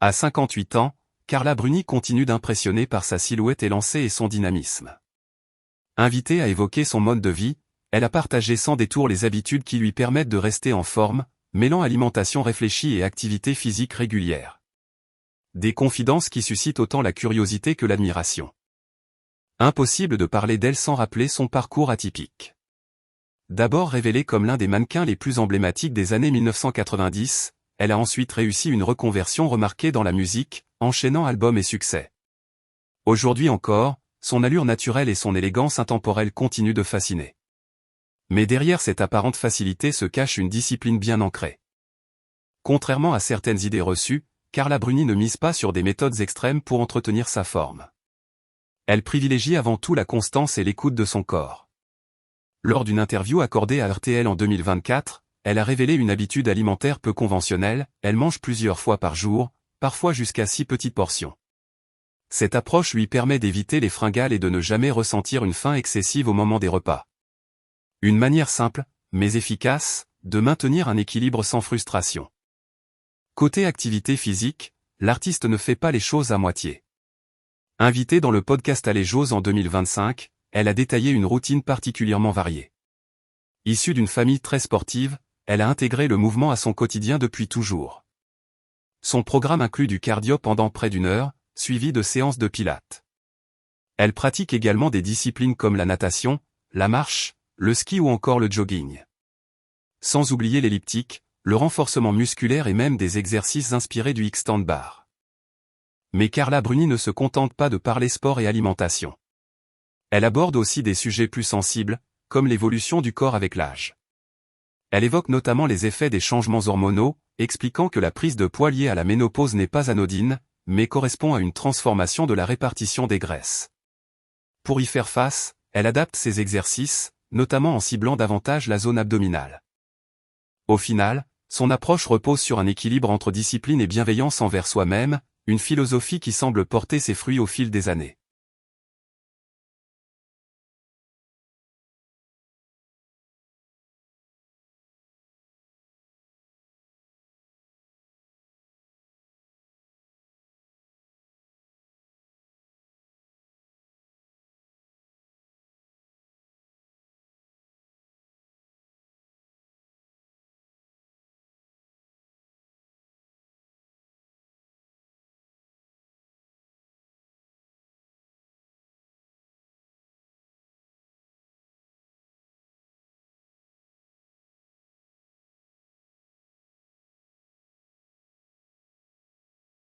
À 58 ans, Carla Bruni continue d'impressionner par sa silhouette élancée et son dynamisme. Invitée à évoquer son mode de vie, elle a partagé sans détour les habitudes qui lui permettent de rester en forme, mêlant alimentation réfléchie et activité physique régulière. Des confidences qui suscitent autant la curiosité que l'admiration. Impossible de parler d'elle sans rappeler son parcours atypique. D'abord révélée comme l'un des mannequins les plus emblématiques des années 1990, elle a ensuite réussi une reconversion remarquée dans la musique, enchaînant albums et succès. Aujourd'hui encore, son allure naturelle et son élégance intemporelle continuent de fasciner. Mais derrière cette apparente facilité se cache une discipline bien ancrée. Contrairement à certaines idées reçues, Carla Bruni ne mise pas sur des méthodes extrêmes pour entretenir sa forme. Elle privilégie avant tout la constance et l'écoute de son corps. Lors d'une interview accordée à RTL en 2024, elle a révélé une habitude alimentaire peu conventionnelle, elle mange plusieurs fois par jour, parfois jusqu'à 6 petites portions. Cette approche lui permet d'éviter les fringales et de ne jamais ressentir une faim excessive au moment des repas. Une manière simple, mais efficace, de maintenir un équilibre sans frustration. Côté activité physique, l'artiste ne fait pas les choses à moitié. Invitée dans le podcast Allez J'ose en 2025, elle a détaillé une routine particulièrement variée. Issue d'une famille très sportive, elle a intégré le mouvement à son quotidien depuis toujours. Son programme inclut du cardio pendant près d'1 heure, suivi de séances de pilates. Elle pratique également des disciplines comme la natation, la marche, le ski ou encore le jogging. Sans oublier l'elliptique, le renforcement musculaire et même des exercices inspirés du X-stand bar. Mais Carla Bruni ne se contente pas de parler sport et alimentation. Elle aborde aussi des sujets plus sensibles, comme l'évolution du corps avec l'âge. Elle évoque notamment les effets des changements hormonaux, expliquant que la prise de poids liée à la ménopause n'est pas anodine, mais correspond à une transformation de la répartition des graisses. Pour y faire face, elle adapte ses exercices, notamment en ciblant davantage la zone abdominale. Au final, son approche repose sur un équilibre entre discipline et bienveillance envers soi-même, une philosophie qui semble porter ses fruits au fil des années.